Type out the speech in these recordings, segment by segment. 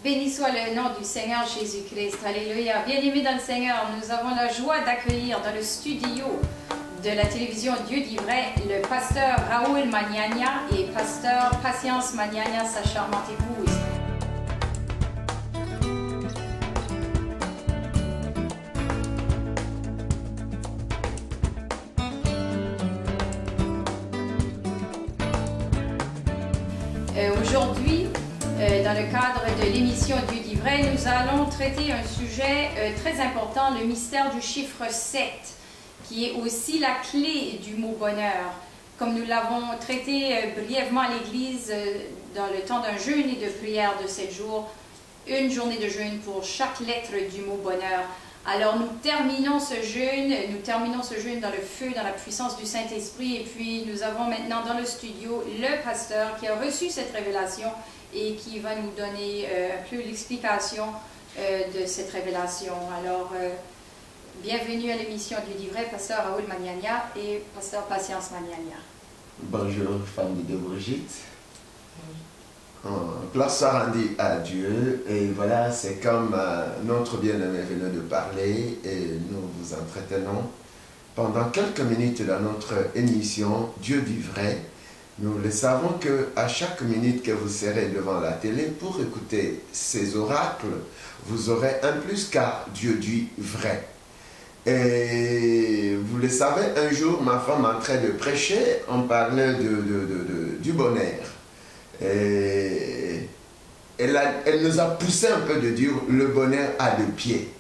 Béni soit le nom du Seigneur Jésus-Christ. Alléluia. Bien-aimés dans le Seigneur, nous avons la joie d'accueillir dans le studio de la télévision Dieu dit vrai le pasteur Raoul Magnagna et pasteur Patience Magnagna, sa charmante épouse. Aujourd'hui, dans le cadre de l'émission Dieu dit vrai, nous allons traiter un sujet très important, le mystère du chiffre 7, qui est aussi la clé du mot bonheur. Comme nous l'avons traité brièvement à l'Église dans le temps d'un jeûne et de prière de 7 jours, une journée de jeûne pour chaque lettre du mot bonheur. Alors nous terminons ce jeûne dans le feu, dans la puissance du Saint-Esprit, et puis nous avons maintenant dans le studio le pasteur qui a reçu cette révélation et qui va nous donner un peu l'explication de cette révélation. Alors, bienvenue à l'émission Dieu dit vrai, pasteur Raoul Magnagna et pasteur Patience Magnagna. Bonjour, famille de Brigitte. Place soit rendue à Dieu, et voilà, c'est comme notre bien-aimé venait de parler, et nous vous entretenons pendant quelques minutes dans notre émission Dieu dit vrai. Nous le savons qu'à chaque minute que vous serez devant la télé pour écouter ces oracles, vous aurez un plus car Dieu dit vrai. Et vous le savez, un jour, ma femme en train de prêcher, on parlait du bonheur. Et elle nous a poussé un peu de dire le bonheur a deux pieds.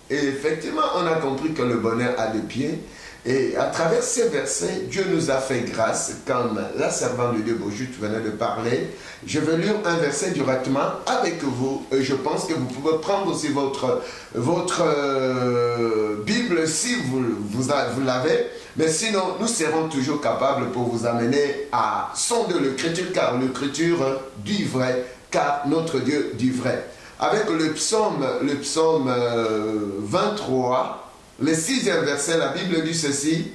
Et effectivement, on a compris que le bonheur a deux pieds. Et à travers ces versets, Dieu nous a fait grâce, comme la servante de Dieu Brigitte venait de parler. Je vais lire un verset directement avec vous. Et je pense que vous pouvez prendre aussi votre Bible si vous l'avez. Mais sinon, nous serons toujours capables pour vous amener à sonder l'écriture, car l'écriture dit vrai, car notre Dieu dit vrai. Avec le psaume 23, le 6e verset, la Bible dit ceci.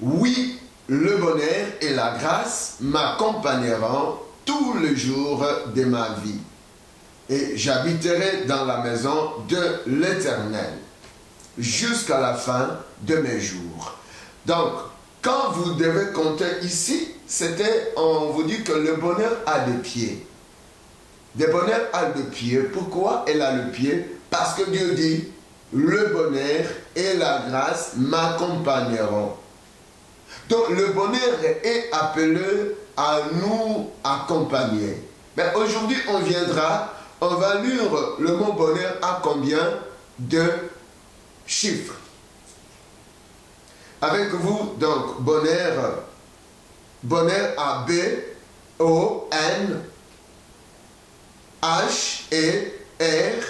Oui, le bonheur et la grâce m'accompagneront tous les jours de ma vie, et j'habiterai dans la maison de l'Éternel jusqu'à la fin de mes jours. Donc, quand vous devez compter ici, on vous dit que le bonheur a des pieds. Le bonheur a deux pieds. Pourquoi elle a le pied? Parce que Dieu dit, le bonheur et la grâce m'accompagneront. Donc le bonheur est appelé à nous accompagner. Mais aujourd'hui on va lire le mot bonheur à combien de chiffres. Avec vous, donc, bonheur à B, O, N, H, E, R,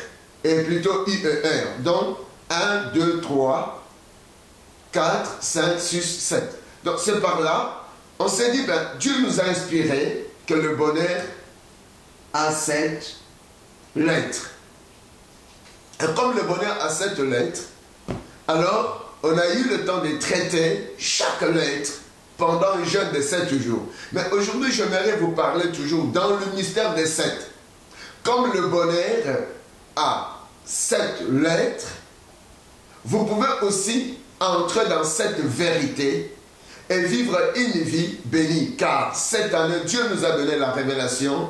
et plutôt I, E, R. Donc, 1, 2, 3, 4, 5, 6, 7. Donc, c'est par là, on s'est dit, ben, Dieu nous a inspiré que le bonheur a 7 lettres. Et comme le bonheur a 7 lettres, alors, on a eu le temps de traiter chaque lettre pendant un jeûne de 7 jours. Mais aujourd'hui, j'aimerais vous parler toujours dans le mystère des 7. Comme le bonheur a 7 lettres, vous pouvez aussi entrer dans cette vérité et vivre une vie bénie. Car cette année, Dieu nous a donné la révélation.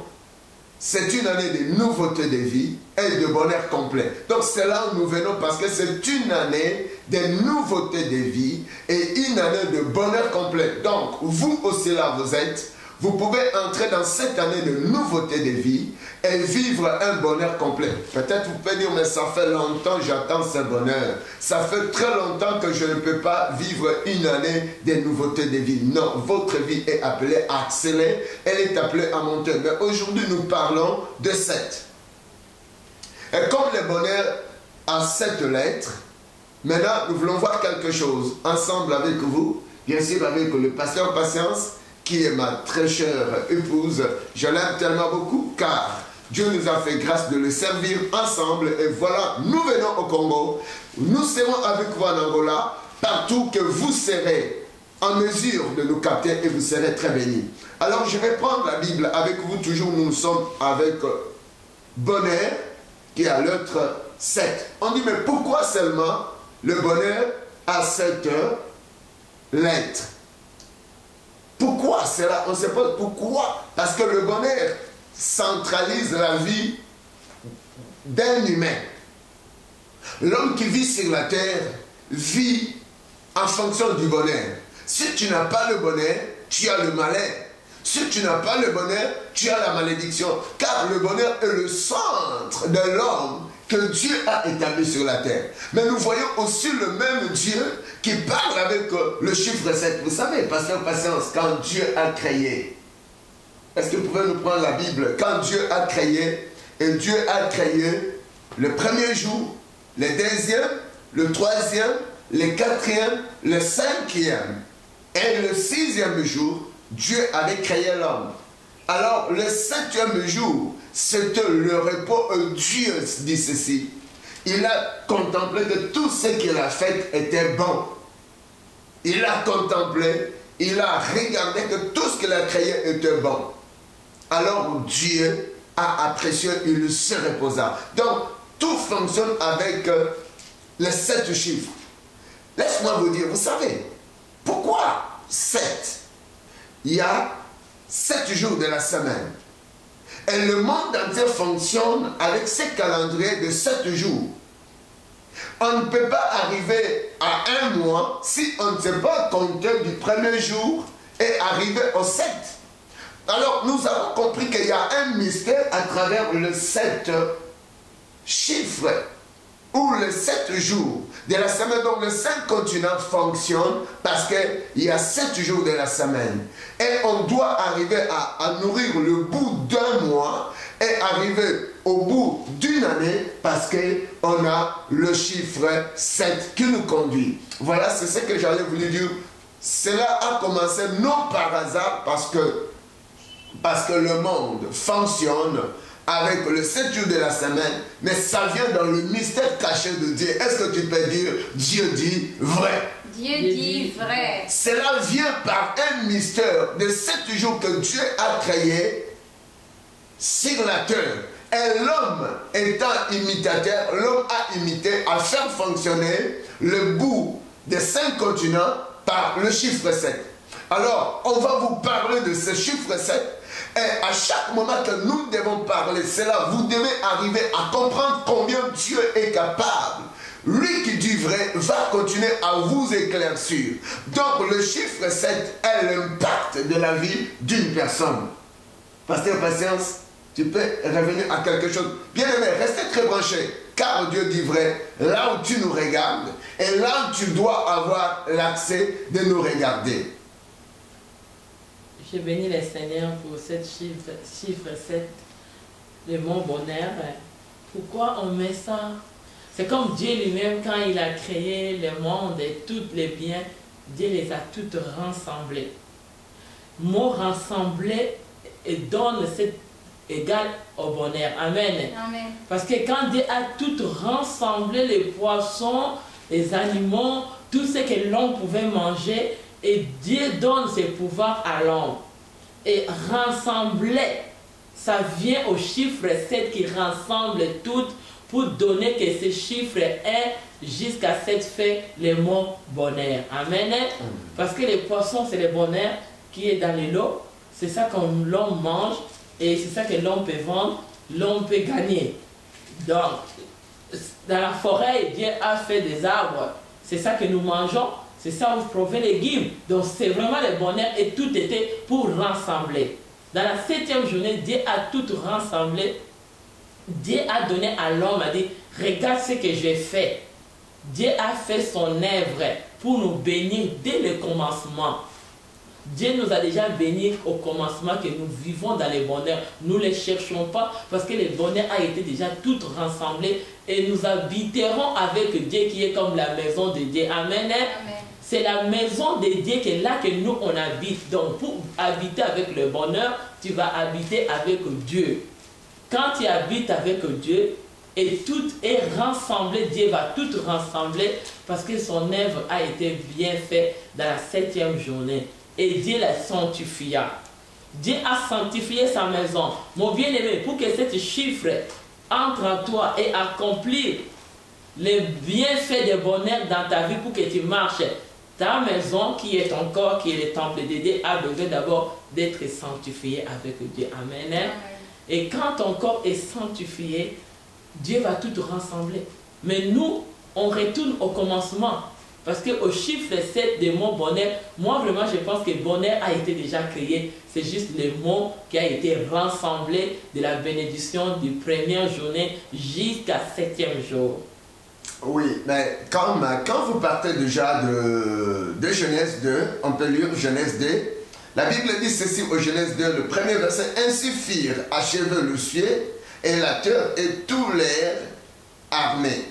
C'est une année de nouveauté de vie et de bonheur complet. Donc c'est là où nous venons parce que c'est une année de nouveauté de vie et une année de bonheur complet. Donc vous aussi là vous êtes, vous pouvez entrer dans cette année de nouveauté de vie et vivre un bonheur complet. Peut-être vous pouvez dire, mais ça fait longtemps que j'attends ce bonheur. Ça fait très longtemps que je ne peux pas vivre une année de nouveauté de vie. Non, votre vie est appelée à accélérer, elle est appelée à monter. Mais aujourd'hui, nous parlons de 7. Et comme le bonheur a 7 lettres, maintenant, nous voulons voir quelque chose ensemble avec vous, bien sûr avec le pasteur Patience, qui est ma très chère épouse. Je l'aime tellement beaucoup car Dieu nous a fait grâce de le servir ensemble. Et voilà, nous venons au Congo. Nous serons avec vous en Angola, partout que vous serez en mesure de nous capter et vous serez très bénis. Alors je vais prendre la Bible avec vous, toujours nous sommes avec bonheur, qui est à lettre 7. On dit, mais pourquoi seulement le bonheur a 7 lettres? Pourquoi cela? On ne sait pas pourquoi. Parce que le bonheur centralise la vie d'un humain. L'homme qui vit sur la terre vit en fonction du bonheur. Si tu n'as pas le bonheur, tu as le malheur. Si tu n'as pas le bonheur, tu as la malédiction. Car le bonheur est le centre de l'homme que Dieu a établi sur la terre. Mais nous voyons aussi le même Dieu qui parle avec le chiffre 7. Vous savez, pasteur Patience, quand Dieu a créé, est-ce que vous pouvez nous prendre la Bible? Quand Dieu a créé, et Dieu a créé le premier jour, le deuxième, le troisième, le quatrième, le cinquième et le sixième jour, Dieu avait créé l'homme. Alors, le septième jour, c'était le repos. Dieu dit ceci. Il a contemplé que tout ce qu'il a fait était bon. Il a contemplé, il a regardé que tout ce qu'il a créé était bon. Alors, Dieu a apprécié, il se reposa. Donc, tout fonctionne avec les 7 chiffres. Laisse-moi vous dire, vous savez, pourquoi 7? Il y a 7 jours de la semaine. Et le monde entier fonctionne avec ce calendrier de 7 jours. On ne peut pas arriver à un mois si on ne sait pas compter du premier jour et arriver au 7. Alors nous avons compris qu'il y a un mystère à travers le 7 chiffres ou les 7 jours de la semaine. Donc les 5 continents fonctionnent parce qu'il y a 7 jours de la semaine. Et on doit arriver à nourrir le bout d'un mois et arriver au bout d'une année parce qu'on a le chiffre 7 qui nous conduit. Voilà, c'est ce que j'avais voulu dire. Cela a commencé non par hasard parce que le monde fonctionne avec le 7 jours de la semaine, mais ça vient dans le mystère caché de Dieu. Est-ce que tu peux dire Dieu dit vrai? Dieu dit vrai. Cela vient par un mystère de 7 jours que Dieu a créé sur la terre. Et l'homme étant imitateur, l'homme a imité à faire fonctionner le bout des 5 continents par le chiffre 7. Alors, on va vous parler de ce chiffre 7. Et à chaque moment que nous devons parler cela, vous devez arriver à comprendre combien Dieu est capable. Lui qui dit vrai va continuer à vous éclaircir. Donc le chiffre 7 est l'impact de la vie d'une personne. Pasteur Patience, tu peux revenir à quelque chose. Bien aimé, restez très branchés. Car Dieu dit vrai, là où tu nous regardes, et là où tu dois avoir l'accès de nous regarder. Je bénis le Seigneur pour ce chiffre 7, le mot bonheur. Pourquoi on met ça? C'est comme Dieu lui-même, quand il a créé le monde et tous les biens, Dieu les a toutes rassemblés. Mot rassemblé et donne cet égal au bonheur. Amen. Amen. Parce que quand Dieu a tout rassemblé, les poissons, les animaux, tout ce que l'homme pouvait manger, et Dieu donne ses pouvoirs à l'homme. Et rassembler, ça vient au chiffre 7 qui rassemble tout pour donner que ce chiffre est jusqu'à 7 fait le mot bonheur. Amen. Parce que les poissons, c'est le bonheur qui est dans l'eau. C'est ça que l'homme mange et c'est ça que l'homme peut vendre, l'homme peut gagner. Donc, dans la forêt, Dieu a fait des arbres. C'est ça que nous mangeons. C'est ça où vous trouvez les légumes. Donc c'est vraiment le bonheur et tout était pour rassembler. Dans la 7e journée, Dieu a tout rassemblé. Dieu a donné à l'homme, a dit, regarde ce que j'ai fait. Dieu a fait son œuvre pour nous bénir dès le commencement. Dieu nous a déjà bénis au commencement que nous vivons dans le bonheur. Nous ne les cherchons pas parce que le bonheur a été déjà tout rassemblé et nous habiterons avec Dieu qui est comme la maison de Dieu. Amen. Amen. C'est la maison de Dieu qui est là que nous on habite. Donc pour habiter avec le bonheur, tu vas habiter avec Dieu. Quand tu habites avec Dieu et tout est rassemblé, Dieu va tout rassembler parce que son œuvre a été bien faite dans la 7e journée. Et Dieu la sanctifia. Dieu a sanctifié sa maison. Mon bien-aimé, pour que ce chiffre entre en toi et accomplir les bienfaits de bonheur dans ta vie pour que tu marches, ta maison qui est ton corps, qui est le temple de Dieu, a besoin d'abord d'être sanctifié avec Dieu. Amen. Amen. Et quand ton corps est sanctifié, Dieu va tout rassembler. Mais nous, on retourne au commencement. Parce qu'au chiffre 7 des mots bonheur, moi vraiment je pense que bonheur a été déjà créé. C'est juste le mot qui a été rassemblé de la bénédiction du première journée jusqu'à 7e jour. Oui, mais quand vous partez déjà de Genèse 2, on peut lire Genèse 2. La Bible dit ceci au Genèse 2, le premier verset. Ainsi firent achever le ciel et la terre et tout l'air armé.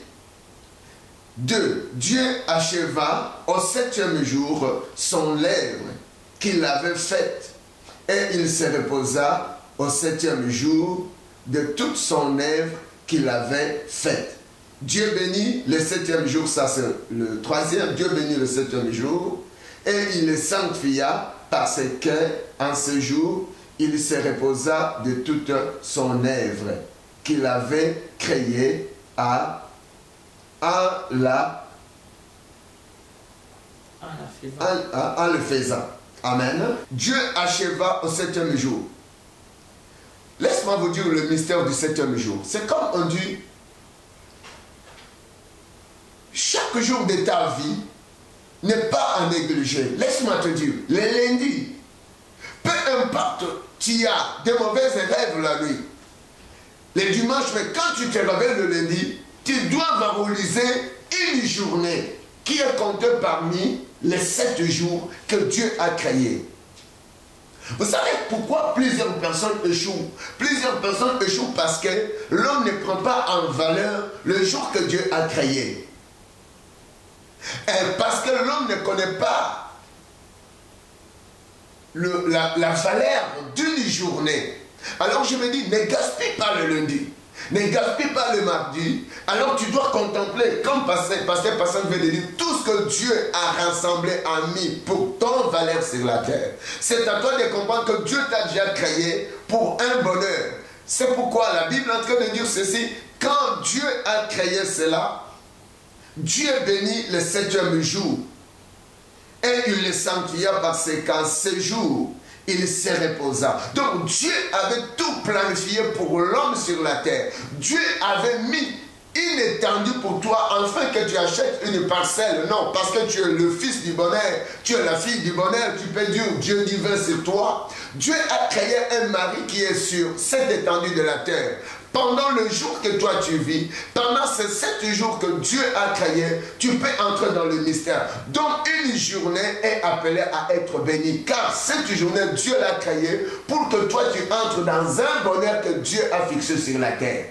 2. Dieu acheva au 7e jour son œuvre qu'il avait faite et il se reposa au 7e jour de toute son œuvre qu'il avait faite. Dieu bénit le 7e jour, ça c'est le 3e, Dieu bénit le 7e jour et il le sanctifia parce qu'en ce jour il se reposa de toute son œuvre qu'il avait créée en le faisant. Amen. Dieu acheva au 7e jour. Laisse-moi vous dire le mystère du 7e jour. C'est comme on dit, chaque jour de ta vie n'est pas à négliger. Laisse-moi te dire, les lundis, peu importe, tu as des mauvaises rêves la nuit. Les dimanches, mais quand tu te réveilles le lundi, tu dois valoriser une journée qui est comptée parmi les 7 jours que Dieu a créés. Vous savez pourquoi plusieurs personnes échouent? Plusieurs personnes échouent parce que l'homme ne prend pas en valeur le jour que Dieu a créé. Et parce que l'homme ne connaît pas la valeur d'une journée. Alors je me dis, ne gaspille pas le lundi. Ne gaspille pas le mardi. Alors tu dois contempler, comme Pasteur veut dire, tout ce que Dieu a rassemblé, a mis pour ton valeur sur la terre. C'est à toi de comprendre que Dieu t'a déjà créé pour un bonheur. C'est pourquoi la Bible est en train de dire ceci. Quand Dieu a créé cela, Dieu bénit le 7e jour. Et il le sanctifia parce qu'en ce jour, il se reposa. Donc Dieu avait tout planifié pour l'homme sur la terre. Dieu avait mis une étendue pour toi, afin que tu achètes une parcelle. Non, parce que tu es le fils du bonheur, tu es la fille du bonheur, tu peux dire Dieu divin sur toi. Dieu a créé un mari qui est sur cette étendue de la terre. Pendant le jour que toi tu vis, pendant ces 7 jours que Dieu a créé, tu peux entrer dans le mystère. Donc une journée est appelée à être bénie. Car cette journée, Dieu l'a créée pour que toi tu entres dans un bonheur que Dieu a fixé sur la terre.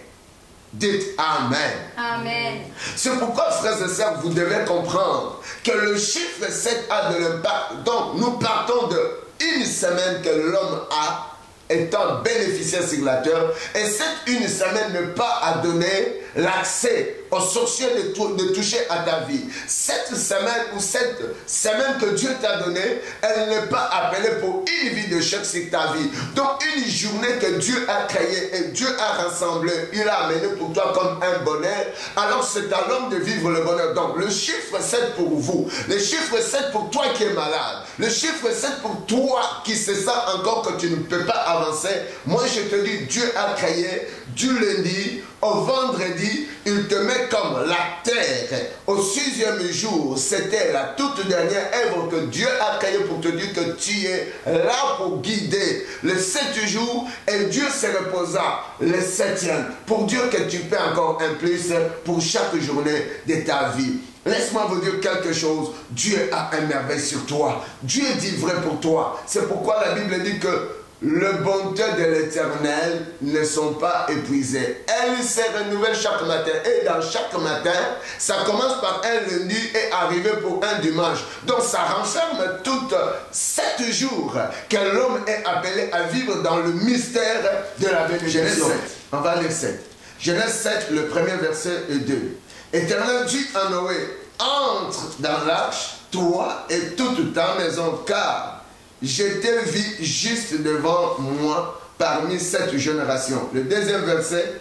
Dites Amen. Amen. C'est pourquoi, frères et sœurs, vous devez comprendre que le chiffre 7 a de l'impact. Donc nous partons d'une semaine que l'homme a étant bénéficiaire sur la terre, et cette une semaine n'est pas à donner l'accès aux sorciers de toucher à ta vie. Cette semaine ou cette semaine que Dieu t'a donnée, elle n'est pas appelée pour une vie de chèque sur ta vie. Donc une journée que Dieu a créée et Dieu a rassemblé, il a amené pour toi comme un bonheur, alors c'est à l'homme de vivre le bonheur. Donc le chiffre 7 pour vous, le chiffre 7 pour toi qui es malade, le chiffre 7 pour toi qui se sent encore que tu ne peux pas avancer. Moi je te dis, Dieu a créé du lundi au vendredi, il te met comme la terre. Au 6e jour, c'était la toute dernière œuvre que Dieu a créée pour te dire que tu es là pour guider. Le 7 jours, et Dieu se reposa le 7e pour dire que tu peux encore un plus pour chaque journée de ta vie. Laisse-moi vous dire quelque chose. Dieu a un merveille sur toi. Dieu dit vrai pour toi. C'est pourquoi la Bible dit que les bontés de l'Éternel ne sont pas épuisées. Elles se renouvellent chaque matin. Et dans chaque matin, ça commence par un lundi et arrive pour un dimanche. Donc ça renferme toutes 7 jours que l'homme est appelé à vivre dans le mystère de la bénédiction. Genèse 7. On va lire 7. Genèse 7, le premier verset et 2. Éternel dit à Noé, entre dans l'arche, toi et toute ta maison, car je te vis juste devant moi parmi cette génération. Le deuxième verset,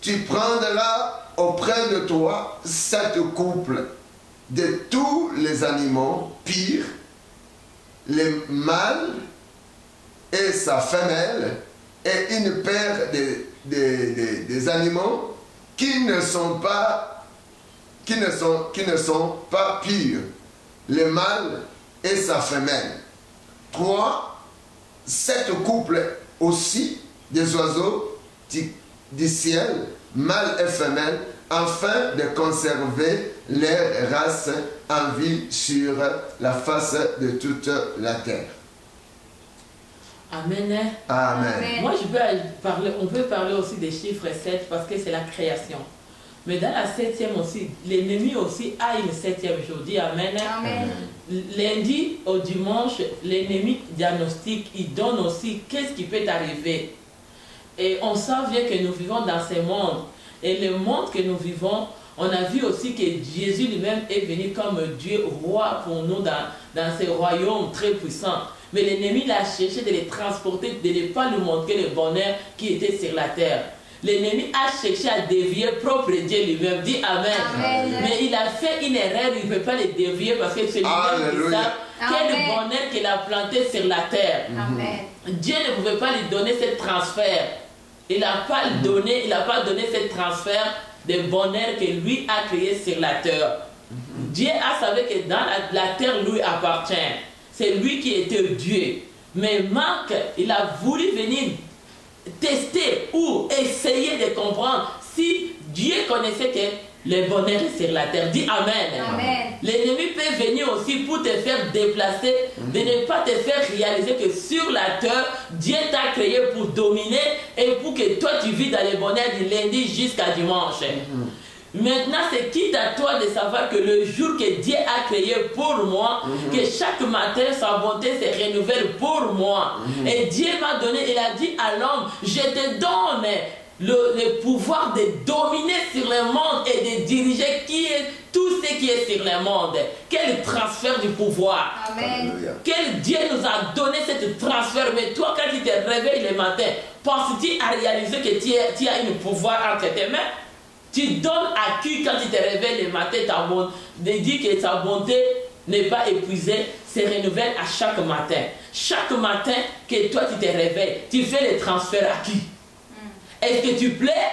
tu prendras auprès de toi 7 couples de tous les animaux pires, les mâles et sa femelle, et une paire des animaux qui ne sont pas purs, le mâle et sa femelle. 7 couples aussi des oiseaux du ciel, mâle et femelle, afin de conserver leur race en vie sur la face de toute la terre. Amen. Amen. Moi, on peut parler aussi des chiffres 7 parce que c'est la création. Mais dans la 7e aussi, l'ennemi aussi a une 7e jour. Dis Amen. Amen. Lundi au dimanche, l'ennemi diagnostique, il donne aussi qu'est-ce qui peut arriver. Et on sait bien que nous vivons dans ce monde. Et le monde que nous vivons, on a vu aussi que Jésus lui-même est venu comme Dieu roi pour nous dans ce royaume très puissant. Mais l'ennemi l'a cherché de les transporter, de ne pas lui montrer le bonheur qui était sur la terre. L'ennemi a cherché à dévier propre Dieu lui-même. Dit Amen. Amen. Mais il a fait une erreur, il ne peut pas les dévier parce que c'est lui-même qui sait quel bonheur qu'il a planté sur la terre. Amen. Dieu ne pouvait pas lui donner ce transfert. Il n'a pas donné ce transfert de bonheur que lui a créé sur la terre. Dieu a savé que dans la terre lui appartient. C'est lui qui était Dieu. Mais Marc, il a voulu venir tester ou essayer de comprendre si Dieu connaissait que le bonheur est sur la terre. Dis Amen. Amen. L'ennemi peut venir aussi pour te faire déplacer, de ne pas te faire réaliser que sur la terre, Dieu t'a créé pour dominer et pour que toi tu vis dans le bonheur du lundi jusqu'à dimanche. Maintenant, c'est quitte à toi de savoir que le jour que Dieu a créé pour moi, que chaque matin, sa bonté se renouvelle pour moi. Et Dieu m'a donné, il a dit à l'homme, je te donne le pouvoir de dominer sur le monde et de diriger tout ce qui est sur le monde. Quel transfert du pouvoir. Amen. Quel Dieu nous a donné ce transfert. Mais toi, quand tu te réveilles le matin, penses-tu à réaliser que tu as un pouvoir entre tes mains? Tu donnes à qui quand tu te réveilles le matin, de dire que ta bonté n'est pas épuisée, se renouvelle à chaque matin. Chaque matin que toi tu te réveilles, tu fais le transfert à qui? Est-ce que tu plais?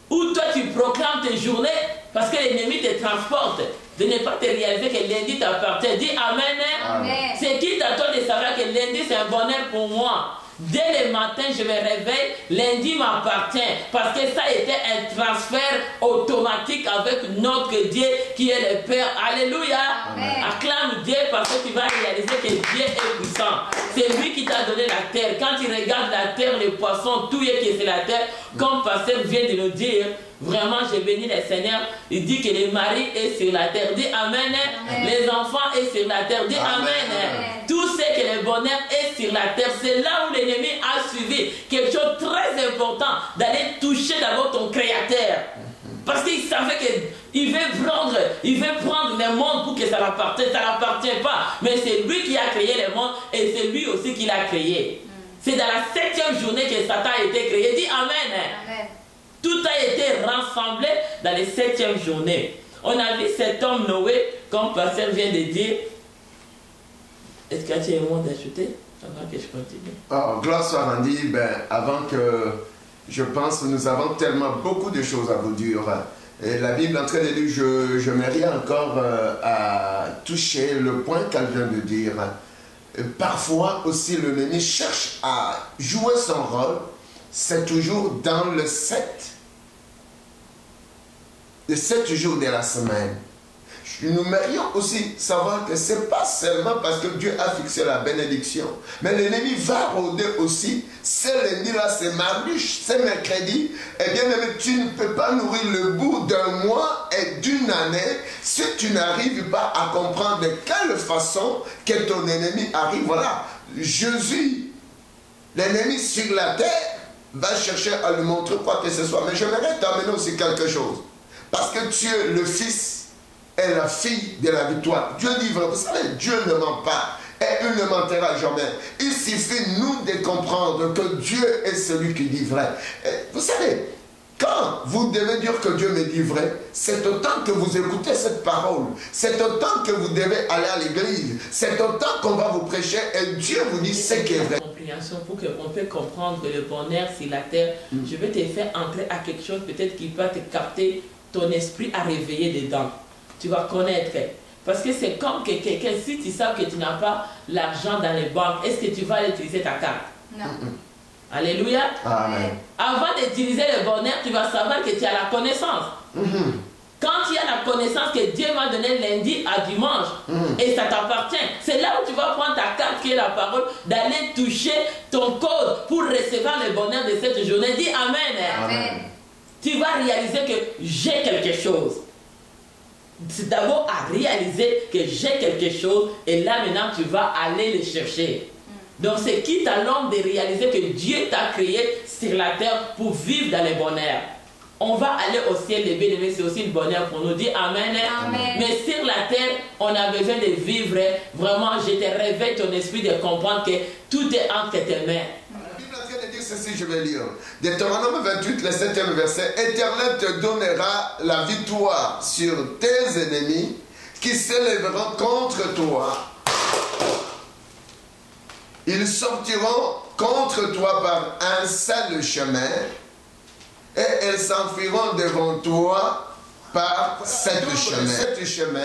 Ou toi tu proclames tes journées parce que l'ennemi te transporte? De ne pas te réaliser que lundi t'appartient. Dis Amen. Amen. C'est qui t'attend de savoir que lundi c'est un bonheur pour moi? Dès le matin, je me réveille, lundi m'appartient. Parce que ça a été un transfert automatique avec notre Dieu qui est le Père. Alléluia. Amen. Acclame Dieu parce que tu vas réaliser que Dieu est puissant. C'est lui qui t'a donné la terre. Quand tu regardes la terre, les poissons, tout est qui est sur la terre, comme pasteur vient de nous dire, vraiment, j'ai béni le Seigneur. Il dit que le mari est sur la terre. Dis Amen. Amen. Les enfants est sur la terre. Dis Amen. Amen. Tout ce que le bonheur est sur la terre. C'est là où l'ennemi a suivi quelque chose de très important, d'aller toucher d'abord ton Créateur. Parce qu'il savait qu'il veut prendre le monde pour que ça l'appartienne. Ça ne l'appartient pas. Mais c'est lui qui a créé le monde et c'est lui aussi qui l'a créé. C'est dans la 7e journée que Satan a été créé. Dis Amen. Amen. Tout a été rassemblé dans les 7e journée. On a vu cet homme Noé, comme pasteur vient de dire. Est-ce que tu as un mot d'ajouter avant que je continue? Oh, gloire soit rendue. Avant que je pense, nous avons tellement beaucoup de choses à vous dire. Et la Bible en train de dire, je m'aimerais encore à toucher le point qu'elle vient de dire. Parfois aussi, l'ennemi cherche à jouer son rôle. C'est toujours dans le 7 jours de la semaine. Nous aimerions aussi savoir que ce n'est pas seulement parce que Dieu a fixé la bénédiction, mais l'ennemi va rôder aussi. Ce lundi-là, c'est mardi, c'est mercredi. Eh bien, tu ne peux pas nourrir le bout d'un mois et d'une année si tu n'arrives pas à comprendre de quelle façon que ton ennemi arrive. Voilà, Jésus, l'ennemi sur la terre, va chercher à lui montrer quoi que ce soit. Mais j'aimerais t'amener aussi quelque chose. Parce que tu es le Fils et la fille de la victoire. Dieu dit, vous savez, Dieu ne ment pas. et il ne mentira jamais. Il suffit, nous, de comprendre que Dieu est celui qui dit vrai. Et vous savez, quand vous devez dire que Dieu me dit vrai, c'est autant que vous écoutez cette parole. C'est autant que vous devez aller à l'église. C'est autant qu'on va vous prêcher et Dieu vous dit ce qui est vrai. Compréhension pour qu'on puisse comprendre que le bonheur sur la terre, je vais te faire entrer à quelque chose peut-être qui va te capter ton esprit à réveiller dedans. Tu vas connaître. Parce que c'est comme que quelqu'un, si tu sais que tu n'as pas l'argent dans les banques, est-ce que tu vas utiliser ta carte? Non. Alléluia. Amen. Avant d'utiliser le bonheur, tu vas savoir que tu as la connaissance. Quand tu as la connaissance que Dieu m'a donné lundi à dimanche, et ça t'appartient, c'est là où tu vas prendre ta carte qui est la parole, d'aller toucher ton code pour recevoir le bonheur de cette journée. Dis Amen. Amen. Tu vas réaliser que j'ai quelque chose. C'est d'abord à réaliser que j'ai quelque chose, et là maintenant tu vas aller le chercher. Donc c'est quitte à l'homme de réaliser que Dieu t'a créé sur la terre pour vivre dans le bonheur. On va aller au ciel, les bien-aimés, c'est aussi le bonheur pour nous. Dire Amen. Amen. Mais sur la terre, on a besoin de vivre. Vraiment, je te réveille ton esprit de comprendre que tout est entre tes mains. La Bible est en train de dire ceci, je vais lire. Deutéronome 28, le 7e verset. Éternel te donnera la victoire sur tes ennemis qui s'élèveront contre toi. Ils sortiront contre toi par un seul chemin et elles s'enfuiront devant toi par sept chemins. Sept chemins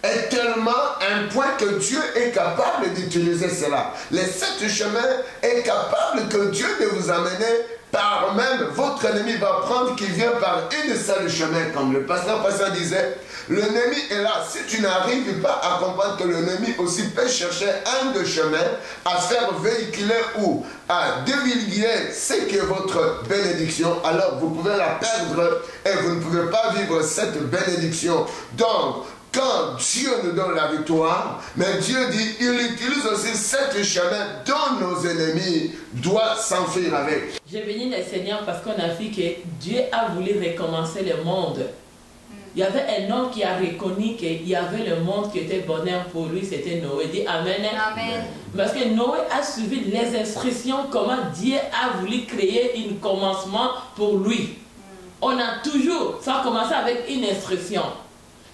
est tellement un point que Dieu est capable d'utiliser cela. Les sept chemins est capable que Dieu de vous amener par même votre ennemi va prendre qui vient par une seule chemin, comme le pasteur disait. L'ennemi est là. Si tu n'arrives pas à comprendre que l'ennemi aussi peut chercher un de chemin à faire véhiculer ou à divulguer ce qui est votre bénédiction, alors vous pouvez la perdre et vous ne pouvez pas vivre cette bénédiction. Donc, quand Dieu nous donne la victoire, mais Dieu dit, il utilise aussi sept chemins dont nos ennemis doivent s'enfuir avec. J'ai béni le Seigneur parce qu'on a vu que Dieu a voulu recommencer le monde. Il y avait un homme qui a reconnu qu'il y avait le monde qui était bonheur pour lui, c'était Noé. Dit Amen. Amen. Parce que Noé a suivi les instructions, comment Dieu a voulu créer un commencement pour lui. On a toujours, ça a commencé avec une instruction.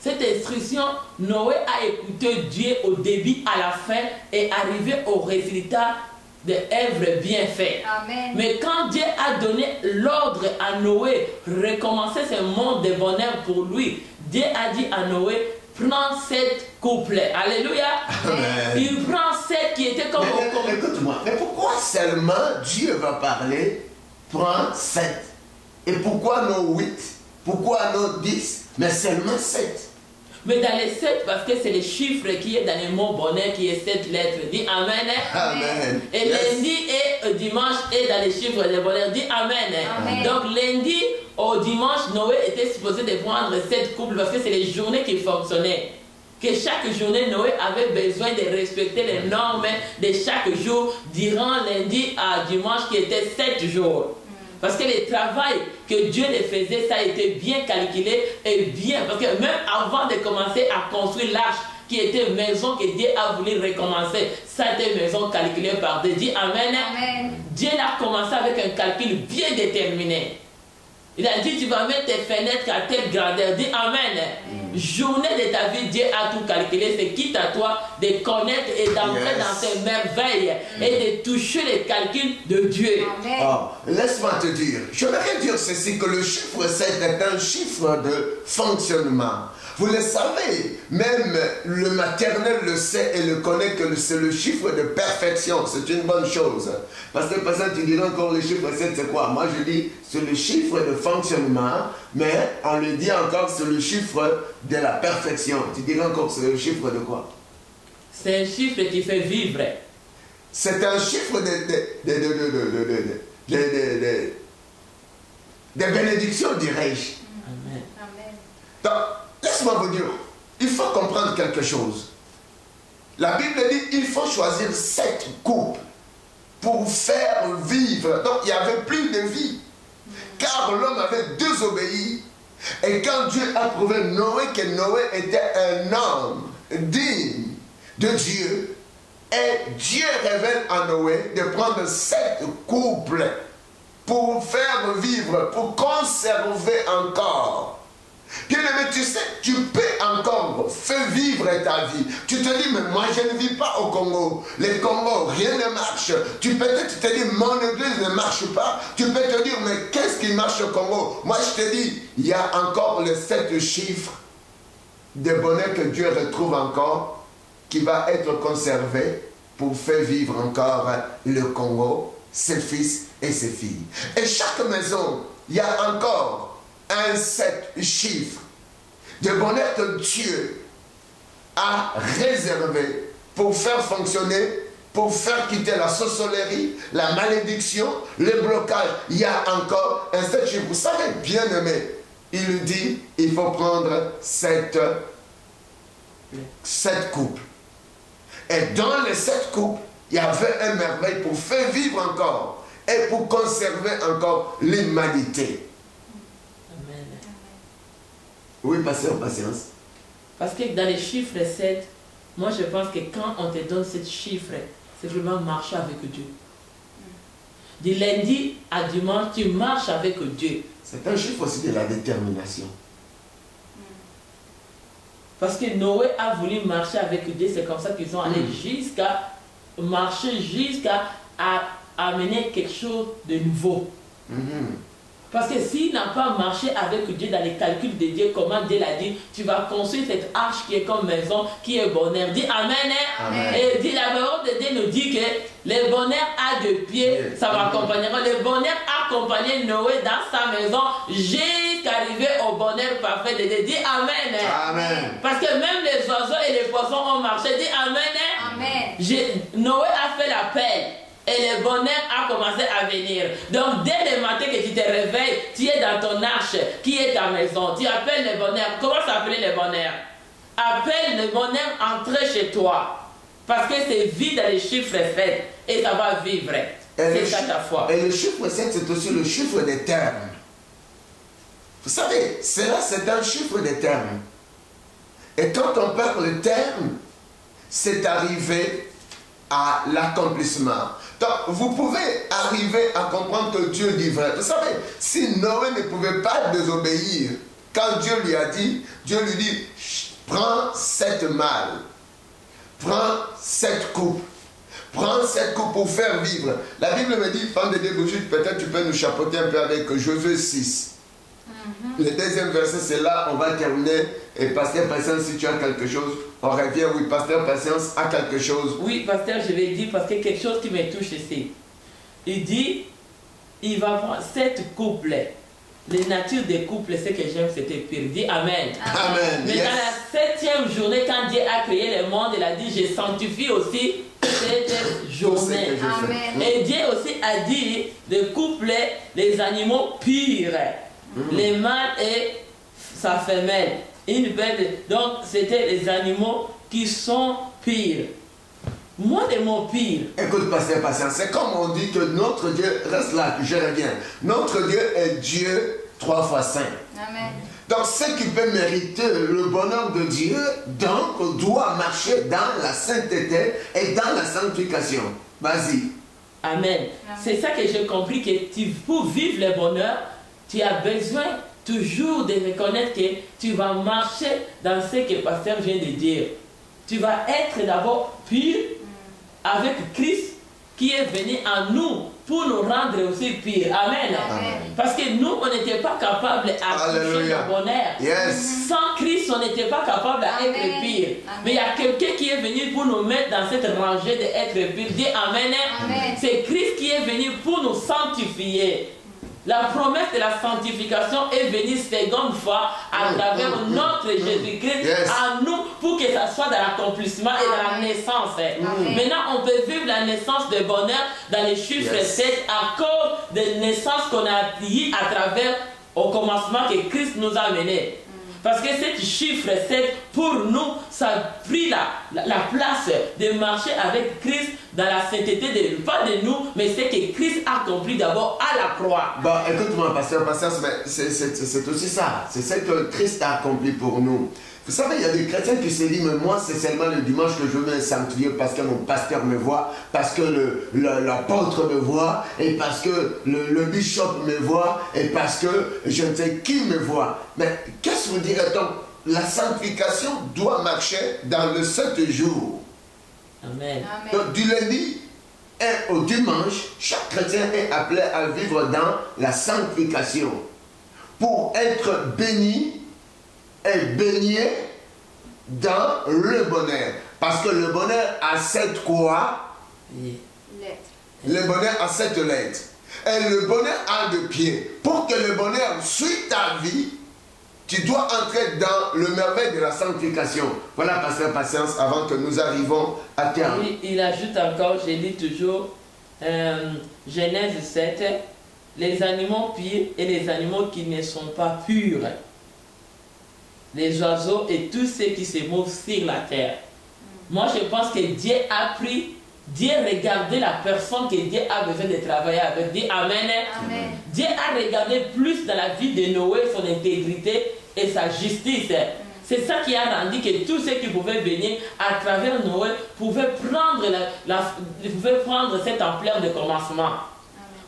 Cette instruction, Noé a écouté Dieu au début, à la fin, et arrivé au résultat de œuvres bien faites. Amen. Mais quand Dieu a donné l'ordre à Noé, recommencer ce monde de bonheur pour lui, Dieu a dit à Noé, prends 7 couples. Alléluia. Amen. Il prend 7 qui étaient comme... Mais écoute-moi, mais pourquoi seulement Dieu va parler, prends 7? Et pourquoi nos 8? Pourquoi nos 10? Mais seulement 7. Mais dans les 7, parce que c'est le chiffre qui est dans le mot bonheur, qui est 7 lettres. Dis Amen. Amen. Et lundi et dimanche est dans les chiffres de bonheur. Dis Amen. Amen. Donc lundi au dimanche, Noé était supposé de prendre 7 couples parce que c'est les journées qui fonctionnaient. Que chaque journée, Noé avait besoin de respecter les normes de chaque jour durant lundi à dimanche qui étaient 7 jours. Parce que le travail que Dieu les faisait, ça a été bien calculé et bien. Parce que même avant de commencer à construire l'arche, qui était une maison que Dieu a voulu recommencer, ça a été une maison calculée par Dieu. Dis Amen. Amen. Dieu a commencé avec un calcul bien déterminé. Il a dit, tu vas mettre tes fenêtres à telle grandeur. Dis Amen. Journée de ta vie, Dieu a tout calculé. C'est quitte à toi de connaître et d'entrer dans ces merveilles et de toucher les calculs de Dieu. Amen. Oh, laisse-moi te dire, j'aimerais dire ceci, que le chiffre 7 est un chiffre de fonctionnement. Vous le savez, même le maternel le sait et le connaît que c'est le chiffre de perfection. C'est une bonne chose. Parce que, par exemple, tu dirais encore le chiffre 7, c'est quoi? Moi, je dis, c'est le chiffre de fonctionnement, mais on le dit encore, c'est le chiffre de la perfection. Tu dirais encore, c'est le chiffre de quoi? C'est un chiffre qui fait vivre. C'est un chiffre de bénédiction, dirais-je. Amen. Amen. Donc, laisse-moi vous dire, il faut comprendre quelque chose. La Bible dit il faut choisir 7 couples pour faire vivre. Donc, il n'y avait plus de vie. Car l'homme avait désobéi. Et quand Dieu a prouvé Noé que Noé était un homme digne de Dieu, Et Dieu révèle à Noé de prendre 7 couples pour faire vivre, pour conserver encore. Bien-aimé, tu sais, tu peux encore faire vivre ta vie. Tu te dis, mais moi je ne vis pas au Congo. Le Congo, rien ne marche. Tu peut-être te dis, mon église ne marche pas. Tu peux te dire, mais qu'est-ce qui marche au Congo? Moi je te dis, il y a encore les 7 chiffres de bonheur que Dieu retrouve encore, qui va être conservé pour faire vivre encore le Congo, ses fils et ses filles. Et chaque maison, il y a encore un 7 chiffres de bonheur que Dieu a réservé pour faire fonctionner, pour faire quitter la sorcellerie, la malédiction, le blocage. Il y a encore un 7 chiffres. Vous savez, bien aimé, il dit, il faut prendre 7 couples. Et dans les 7 couples, il y avait un merveille pour faire vivre encore et pour conserver encore l'humanité. Amen. Oui, pasteur, patience. Parce que dans les chiffres 7, moi je pense que quand on te donne ce chiffre, c'est vraiment marcher avec Dieu. Du lundi à dimanche, tu marches avec Dieu. C'est un chiffre aussi de la détermination. Parce que Noé a voulu marcher avec Dieu, c'est comme ça qu'ils sont allés jusqu'à marcher, jusqu'à amener quelque chose de nouveau. Parce que s'il n'a pas marché avec Dieu dans les calculs de Dieu, comment Dieu l'a dit, tu vas construire cette arche qui est comme maison, qui est bonheur. Dis Amen. Amen. Et dit, la parole de Dieu nous dit que le bonheur a 2 pieds, ça va accompagner. Le bonheur a accompagné Noé dans sa maison jusqu'à arriver au bonheur parfait de Dieu. Dis Amen. Amen. Parce que même les oiseaux et les poissons ont marché. Dis Amen. Amen. Noé a fait l'appel. Et le bonheur a commencé à venir. Donc, dès le matin que tu te réveilles, tu es dans ton arche, qui est ta maison. Tu appelles le bonheur. Comment s'appeler le bonheur? Appelle le bonheur, entrer chez toi. Parce que c'est vide dans les chiffres 7. Et ça va vivre. C'est ça ta foi. Et le chiffre 7, c'est aussi le chiffre des termes. Vous savez, cela, c'est un chiffre des termes. Et quand on parle de termes, c'est arrivé à l'accomplissement. Donc, vous pouvez arriver à comprendre que Dieu dit vrai. Vous savez, si Noé ne pouvait pas désobéir, quand Dieu lui a dit, Dieu lui dit, prends 7 mâles, prends 7 couples, prends 7 couples pour faire vivre. La Bible me dit, femme de débauche, peut-être tu peux nous chapeauter un peu avec Josué 6. Le deuxième verset, c'est là, on va terminer. Et pasteur Patience, si tu as quelque chose, on revient. Oui, pasteur Patience a quelque chose. Oui, pasteur, je vais dire parce que quelque chose qui me touche ici. Il dit, il va prendre 7 couples. Les natures des couples, ce que j'aime, c'était pire. Dis Amen. Amen. Mais Yes. dans la 7e journée, quand Dieu a créé le monde, il a dit, je sanctifie aussi cette journée. Amen. Et Dieu aussi a dit de coupler les animaux purs, les mâles et sa femelle. Une belle. Donc, c'était les animaux qui sont pires. Moi, les mots pires. Écoute, pasteur Patience, c'est comme on dit que notre Dieu, reste là, je reviens. Notre Dieu est Dieu 3 fois saint. Amen. Donc, ce qui peut mériter le bonheur de Dieu, donc, doit marcher dans la sainteté et dans la sanctification. Vas-y. Amen. C'est ça que j'ai compris, que pour vivre le bonheur, tu as besoin toujours de reconnaître que tu vas marcher dans ce que le pasteur vient de dire. Tu vas être d'abord pur avec Christ qui est venu en nous pour nous rendre aussi purs. Amen. Amen. Parce que nous, on n'était pas capable d'accoucher Alléluia. le bonheur. Yes. Sans Christ, on n'était pas capable d'être Amen. pire. Amen. Mais il y a quelqu'un qui est venu pour nous mettre dans cette rangée d'être pire. Dis Amen. Amen. C'est Christ qui est venu pour nous sanctifier. La promesse de la sanctification est venue seconde fois à travers notre Jésus-Christ Yes. à nous pour que ça soit dans l'accomplissement et dans la Amen. naissance. Amen. Maintenant, on peut vivre la naissance de bonheur dans les chiffres Yes. 7 à cause des naissances qu'on a accueillies à travers au commencement que Christ nous a menés. Parce que ce chiffre 7 pour nous, ça a pris la place de marcher avec Christ dans la sainteté, pas de nous, mais c'est que Christ a accompli d'abord à la croix. Bon, écoute-moi, pasteur, c'est aussi ça. C'est ce que Christ a accompli pour nous. Vous savez, il y a des chrétiens qui se disent, mais moi, c'est seulement le dimanche que je veux me sanctifier parce que mon pasteur me voit, parce que l'apôtre me voit, et parce que le bishop me voit, et parce que je ne sais qui me voit. Mais qu'est-ce que vous dirait-on? La sanctification doit marcher dans le 7 jours. Amen. Donc, du lundi et au dimanche, chaque chrétien est appelé à vivre dans la sanctification pour être béni et baigné dans le bonheur. Parce que le bonheur a 7 quoi? Lettres. Le bonheur a 7 lettres. Et le bonheur a 2 pieds. Pour que le bonheur suive ta vie, tu dois entrer dans le merveille de la sanctification. Voilà, pasteur, patience, avant que nous arrivons à terme. Il ajoute encore, je lis toujours, Genèse 7, les animaux purs et les animaux qui ne sont pas purs, les oiseaux et tous ceux qui se mouvent sur la terre. Moi, je pense que Dieu a pris, Dieu regardait la personne que Dieu a besoin de travailler avec. Dis Amen. Amen. Dieu a regardé plus dans la vie de Noé, son intégrité et sa justice. C'est ça qui a rendu que tous ceux qui pouvaient venir à travers Noé pouvaient prendre cette ampleur de commencement. Amen.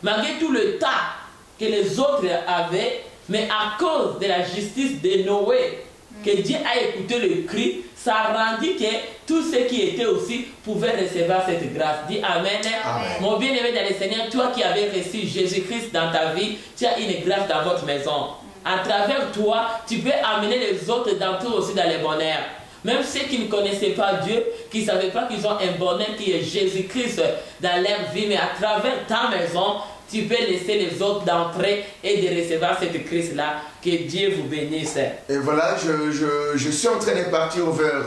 Malgré tout le tas que les autres avaient, mais à cause de la justice de Noé, que Dieu a écouté le cri, ça a rendu que tous ceux qui étaient aussi pouvaient recevoir cette grâce. Dis Amen. Amen. Mon bien-aimé dans le Seigneur, toi qui avais reçu Jésus-Christ dans ta vie, tu as une grâce dans votre maison. À travers toi, tu peux amener les autres d'entrer aussi dans le bonheur. Même ceux qui ne connaissaient pas Dieu, qui ne savaient pas qu'ils ont un bonheur qui est Jésus-Christ dans leur vie, mais à travers ta maison, tu peux laisser les autres d'entrer et de recevoir cette Christ-là. Que Dieu vous bénisse. Et voilà, je suis en train de partir vers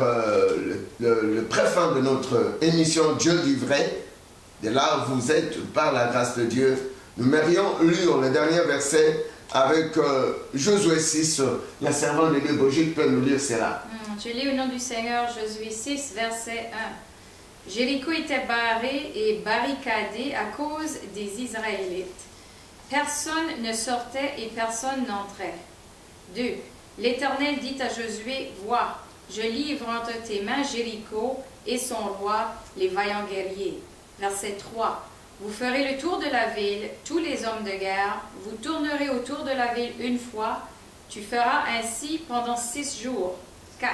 le préfin de notre émission Dieu du vrai. De là où vous êtes, par la grâce de Dieu, nous aimerions lire le dernier verset avec Josué 6. La servante de Dieu Bogique peut nous lire cela. Je lis au nom du Seigneur, Josué 6, verset 1. Jéricho était barré et barricadé à cause des Israélites. Personne ne sortait et personne n'entrait. 2. L'Éternel dit à Josué, vois, je livre entre tes mains Jéricho et son roi, les vaillants guerriers. Verset 3. Vous ferez le tour de la ville, tous les hommes de guerre, vous tournerez autour de la ville une fois, tu feras ainsi pendant 6 jours. 4.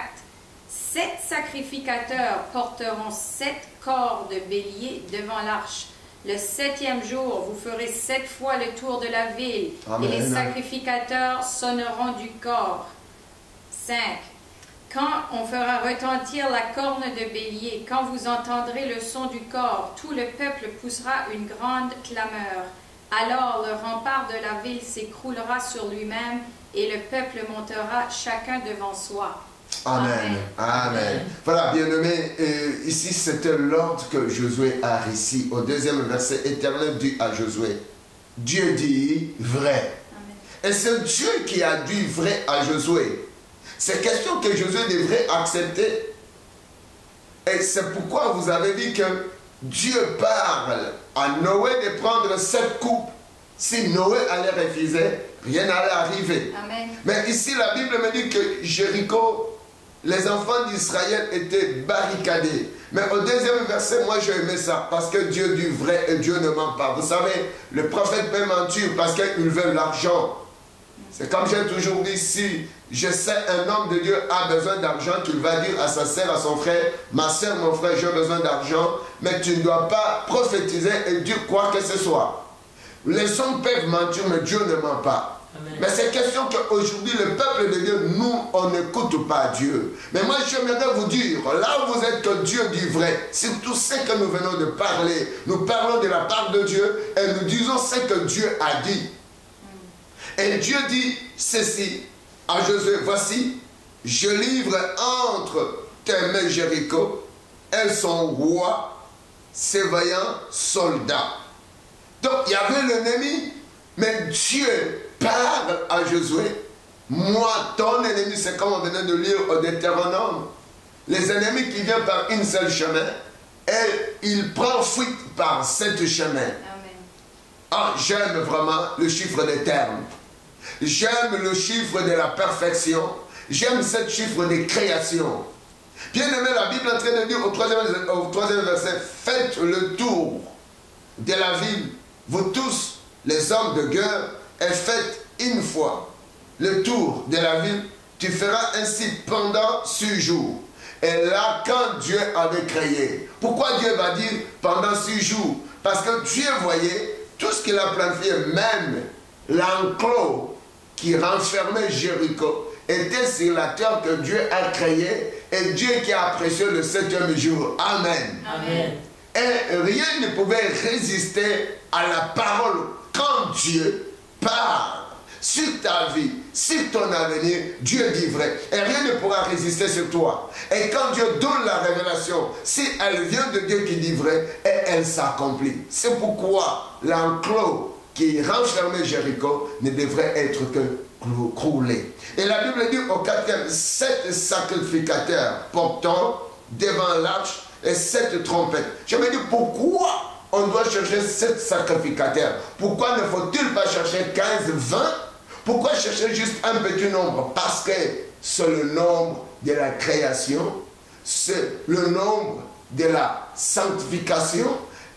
7 sacrificateurs porteront 7 corps de bélier devant l'arche. Le 7e jour, vous ferez 7 fois le tour de la ville. Amen. Et les sacrificateurs sonneront du corps. 5. Quand on fera retentir la corne de bélier, quand vous entendrez le son du corps, tout le peuple poussera une grande clameur. Alors le rempart de la ville s'écroulera sur lui-même et le peuple montera chacun devant soi. Amen. Amen. Voilà, bien-aimés, ici c'était l'ordre que Josué a réussi. Au 2e verset, Éternel dit à Josué, Dieu dit vrai. Amen. Et c'est Dieu qui a dit vrai à Josué. C'est question que Josué devrait accepter. Et c'est pourquoi vous avez dit que Dieu parle à Noé de prendre 7 coupes. Si Noé allait refuser, rien n'allait arriver. Amen. Mais ici, la Bible me dit que Jéricho, les enfants d'Israël étaient barricadés. Mais au 2e verset, moi j'ai aimé ça. Parce que Dieu dit vrai et Dieu ne ment pas. Vous savez, le prophète peut mentir parce qu'il veut l'argent. C'est comme j'ai toujours dit, si je sais un homme de Dieu a besoin d'argent, qu'il va dire à sa sœur, à son frère, ma sœur, mon frère, j'ai besoin d'argent, mais tu ne dois pas prophétiser et dire quoi que ce soit. Les hommes peuvent mentir, mais Dieu ne ment pas. Amen. Mais c'est question qu'aujourd'hui, le peuple de Dieu, nous, on n'écoute pas Dieu. Mais moi, j'aimerais vous dire, là où vous êtes, que Dieu dit vrai, surtout ce que nous venons de parler, nous parlons de la part de Dieu et nous disons ce que Dieu a dit. Et Dieu dit ceci à Josué, voici, je livre entre tes mains Jéricho et son roi, ses vaillants soldats. Donc il y avait l'ennemi, mais Dieu parle à Josué, Moi, ton ennemi, c'est comme on venait de lire au Deutéronome. Les ennemis qui viennent par une seule chemin, et il prend fuite par sept chemins. Amen. Ah, j'aime vraiment le chiffre des termes. J'aime le chiffre de la perfection. J'aime ce chiffre des créations. Bien aimé, la Bible est en train de dire au troisième verset, faites le tour de la ville, vous tous, les hommes de guerre, et faites une fois le tour de la ville. Tu feras ainsi pendant 6 jours. Et là, quand Dieu avait créé, pourquoi Dieu va dire pendant 6 jours? Parce que Dieu voyait tout ce qu'il a planifié, même l'enclos qui renfermait Jéricho, était sur la terre que Dieu a créée, et Dieu qui a apprécié le 7e jour. Amen. Amen. Et rien ne pouvait résister à la parole quand Dieu parle. Sur ta vie, sur ton avenir, Dieu dit vrai. Et rien ne pourra résister sur toi. Et quand Dieu donne la révélation, si elle vient de Dieu qui dit vrai, et elle s'accomplit. C'est pourquoi l'enclos qui renfermait Jéricho ne devrait être que croulé. Et la Bible dit au 4e, 7 sacrificateurs portant devant l'arche et 7 trompettes. Je me dis pourquoi on doit chercher 7 sacrificateurs? Pourquoi ne faut-il pas chercher 15, 20? Pourquoi chercher juste un petit nombre? Parce que c'est le nombre de la création, c'est le nombre de la sanctification,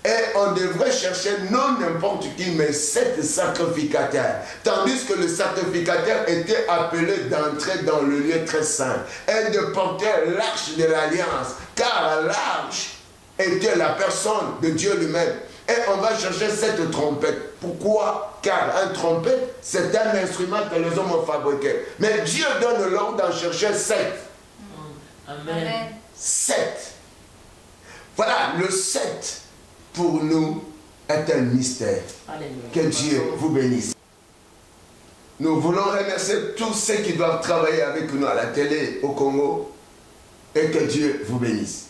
et on devrait chercher non n'importe qui, mais 7 sacrificateurs. Tandis que le sacrificateur était appelé d'entrer dans le lieu très saint et de porter l'arche de l'alliance, car l'arche était la personne de Dieu lui-même. Et on va chercher cette trompette. Pourquoi? Car un trompette, c'est un instrument que les hommes ont fabriqué. Mais Dieu donne l'ordre d'en chercher 7. Amen. 7. Voilà, le 7 pour nous est un mystère. Alléluia. Que Dieu vous bénisse. Nous voulons remercier tous ceux qui doivent travailler avec nous à la télé au Congo, et que Dieu vous bénisse.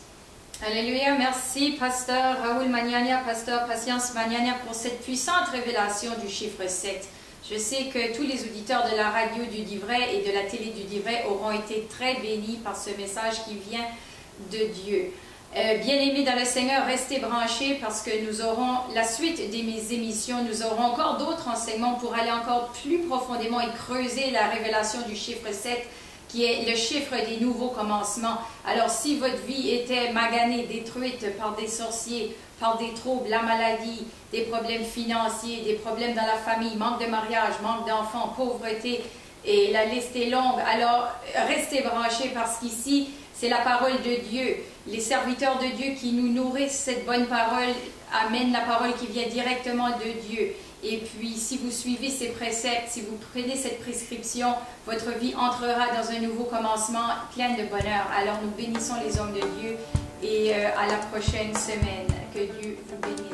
Alléluia, merci Pasteur Raoul Maniania, Pasteur Patience Maniania pour cette puissante révélation du chiffre 7. Je sais que tous les auditeurs de la radio du Divray et de la télé du Divray auront été très bénis par ce message qui vient de Dieu. Bien-aimés dans le Seigneur, restez branchés parce que nous aurons la suite de mes émissions. Nous aurons encore d'autres enseignements pour aller encore plus profondément et creuser la révélation du chiffre 7, qui est le chiffre des nouveaux commencements. Alors, si votre vie était maganée, détruite par des sorciers, par des troubles, la maladie, des problèmes financiers, des problèmes dans la famille, manque de mariage, manque d'enfants, pauvreté, et la liste est longue, alors restez branchés parce qu'ici, c'est la parole de Dieu. Les serviteurs de Dieu qui nous nourrissent cette bonne parole amènent la parole qui vient directement de Dieu. Et puis, si vous suivez ces préceptes, si vous prenez cette prescription, votre vie entrera dans un nouveau commencement plein de bonheur. Alors, nous bénissons les hommes de Dieu et à la prochaine semaine. Que Dieu vous bénisse.